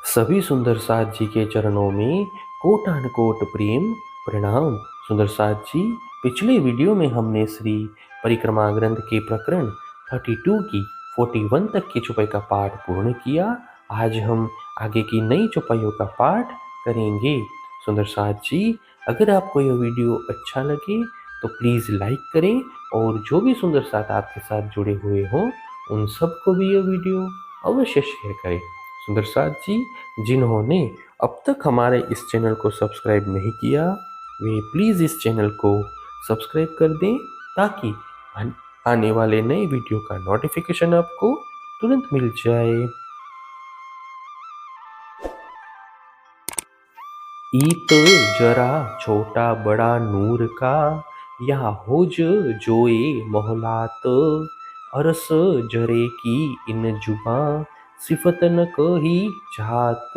सभी सुंदर साथ जी के चरणों में कोटान कोट प्रेम प्रणाम। सुंदर साथ जी, पिछले वीडियो में हमने श्री परिक्रमा ग्रंथ के प्रकरण 32 की 41 तक की चौपाई का पाठ पूर्ण किया। आज हम आगे की नई चौपाइयों का पाठ करेंगे। सुंदर साथ जी, अगर आपको यह वीडियो अच्छा लगे तो प्लीज़ लाइक करें और जो भी सुंदर साथ आपके साथ जुड़े हुए हों उन सबको भी यह वीडियो अवश्य शेयर करें। सुंदर साथ जी, जिन्होंने अब तक हमारे इस चैनल को सब्सक्राइब नहीं किया, वे प्लीज़ इस चैनल को सब्सक्राइब कर दें ताकि आने वाले नए वीडियो का नोटिफिकेशन आपको तुरंत मिल जाए। ईत जरा छोटा बड़ा नूर का, या होज जोए मोहलात, अरस जरे की इन जुबा, सिफत न कही जात।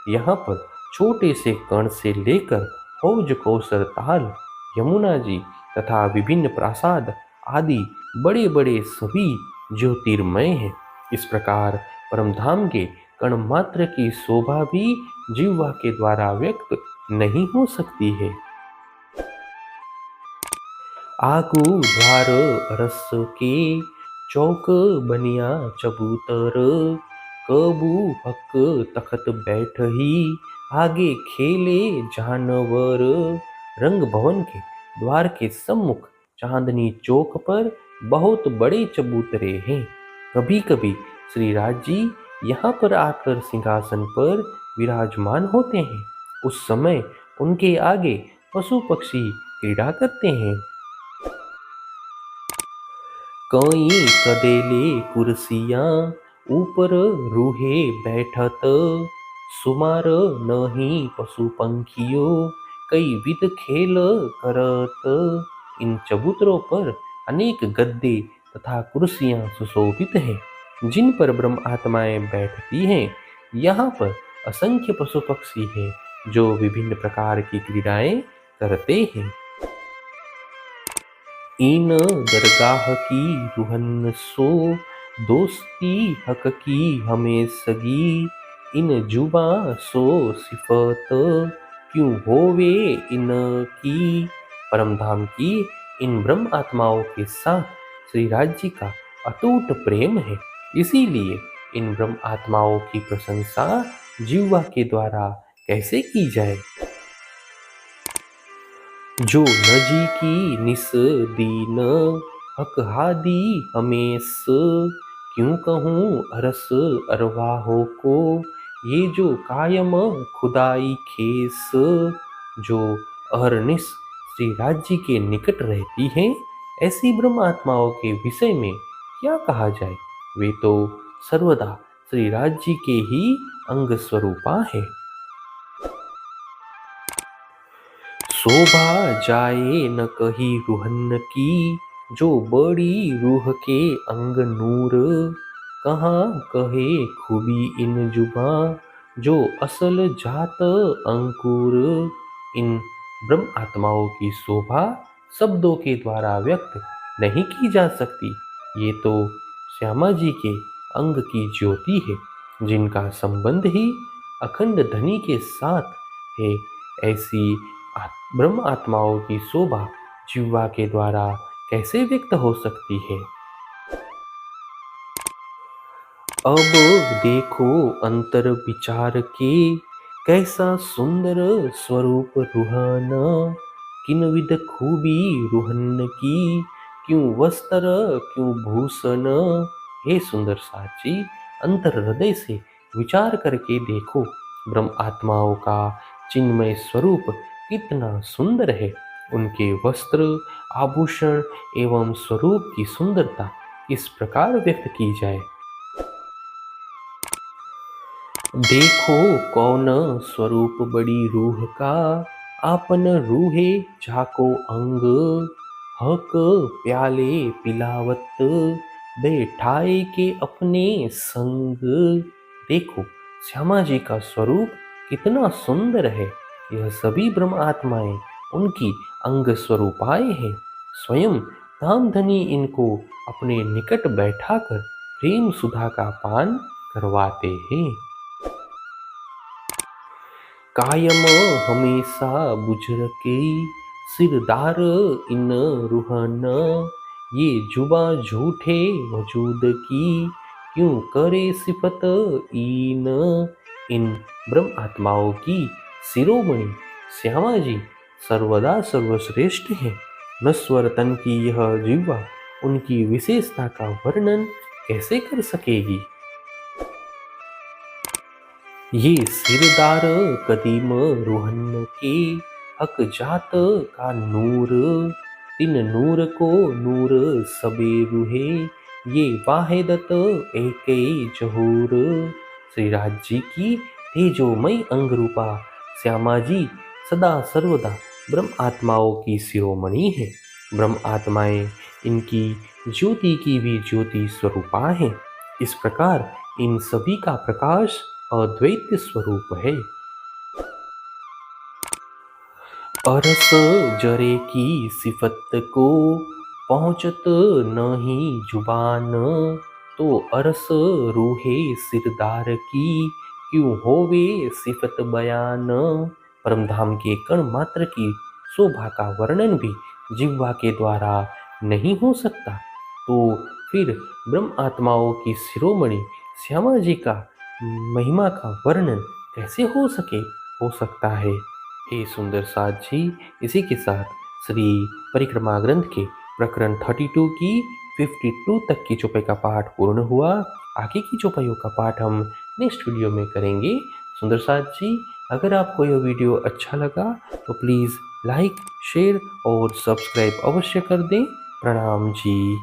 यहाँ पर छोटे से कण से लेकर हौज कौसर ताल, यमुना जी तथा विभिन्न प्रासाद आदि बड़े बड़े सभी ज्योतिर्मय हैं। इस प्रकार परमधाम के कण मात्र की शोभा भी जिह्वा के द्वारा व्यक्त नहीं हो सकती है। आगू द्वार रस के, चौक बनिया चबूतर, कबू हक तखत बैठही, आगे खेले जानवर। रंग भवन के द्वार के सम्मुख चांदनी चौक पर बहुत बड़े चबूतरे हैं। कभी कभी श्री राज जी यहाँ पर आकर सिंहासन पर विराजमान होते हैं। उस समय उनके आगे पशु पक्षी क्रीड़ा करते हैं। कई कदेले कुर्सियाँ, ऊपर रूहे बैठत, सुमार नहीं पशु पंखियों, कई विध खेल करत। इन चबूतरों पर अनेक गद्दे तथा कुर्सियाँ सुशोभित हैं, जिन पर ब्रह्म आत्माएं बैठती हैं। यहाँ पर असंख्य पशु पक्षी हैं जो विभिन्न प्रकार की क्रीड़ाएं करते हैं। इन दरगाह की रूहन सो, दोस्ती हक की हमें सगी, इन जुबा सो सिफत, क्यों होवे इनकी। परमधाम की इन ब्रह्म आत्माओं के साथ श्री राज जी का अटूट प्रेम है, इसीलिए इन ब्रह्म आत्माओं की प्रशंसा जिह्वा के द्वारा कैसे की जाए। जो नजी की निस दीन, हक हादी हमेश, क्यों कहूँ अरस अरवाहों को, ये जो कायम खुदाई खेस। जो अहरनिश श्री राज जी के निकट रहती हैं, ऐसी ब्रह्म आत्माओं के विषय में क्या कहा जाए। वे तो सर्वदा श्री राज जी के ही अंग स्वरूपा है। शोभा जाए न कही रूहन की, जो बड़ी रूह के अंग नूर, कहाँ कहे खूबी इन जुबा, जो असल जात अंकुर। इन ब्रह्म आत्माओं की शोभा शब्दों के द्वारा व्यक्त नहीं की जा सकती। ये तो श्यामा जी के अंग की ज्योति है, जिनका संबंध ही अखंड धनी के साथ है। ऐसी ब्रह्म आत्माओं की शोभा जिह्वा के द्वारा कैसे व्यक्त हो सकती है। अब देखो अंतर विचार के, कैसा सुंदर स्वरूप रूहाना, किन विध खूबी रूहन की, क्यों वस्त्र क्यों भूषण। हे सुंदर साची, अंतर हृदय से विचार करके देखो, ब्रह्म आत्माओं का चिन्मय स्वरूप कितना सुंदर है। उनके वस्त्र आभूषण एवं स्वरूप की सुंदरता इस प्रकार व्यक्त की जाए। देखो कौन स्वरूप बड़ी रूह का, आपन रूहे झाको अंग, हक प्याले पिलावत, बैठाए के अपने संग। देखो श्यामा जी का स्वरूप कितना सुंदर है। यह सभी ब्रह्म आत्माएं उनकी अंग स्वरूपाएं हैं। स्वयं धामधनी इनको अपने निकट बैठाकर प्रेम सुधा का पान करवाते हैं। कायम हमेशा बुझ रखे सिरदार इन रूहन, ये जुबा झूठे वजूद की क्यों करे सिफत ईन। इन ब्रह्म आत्माओं की शिरोमणि श्यामा जी सर्वदा सर्वश्रेष्ठ है। नश्वर तन की यह जिह्वा उनकी विशेषता का वर्णन कैसे कर सकेगी। ये सिरदार कदीम रूहन के हक जात का नूर, तिन नूर को नूर सबे रूहे, ये वाहिदत एक जहूर। श्री राज जी की तेजोमय अंग रूपा श्यामा जी सदा सर्वदा ब्रह्म आत्माओं की शिरोमणि है। ब्रह्म आत्माएं इनकी ज्योति की भी ज्योति स्वरूपा है। इस प्रकार इन सभी का प्रकाश अद्वैत स्वरूप है। अरस जरे की सिफत को पहुँचत नहीं जुबान, तो अरस रूहे सिरदार की क्यों होवे सिफत बयान। परमधाम के कण मात्र की शोभा का वर्णन भी जिह्वा के द्वारा नहीं हो सकता, तो फिर ब्रह्म आत्माओं की शिरोमणि श्यामा जी का महिमा का वर्णन कैसे हो सकता है। हे सुंदर साथ जी, इसी के साथ श्री परिक्रमा ग्रंथ के प्रकरण 32 की 52 तक की चौपाई का पाठ पूर्ण हुआ। आगे की चौपाइयों का पाठ हम नेक्स्ट वीडियो में करेंगे। सुंदर साथ जी, अगर आपको यह वीडियो अच्छा लगा तो प्लीज़ लाइक, शेयर और सब्सक्राइब अवश्य कर दें। प्रणाम जी।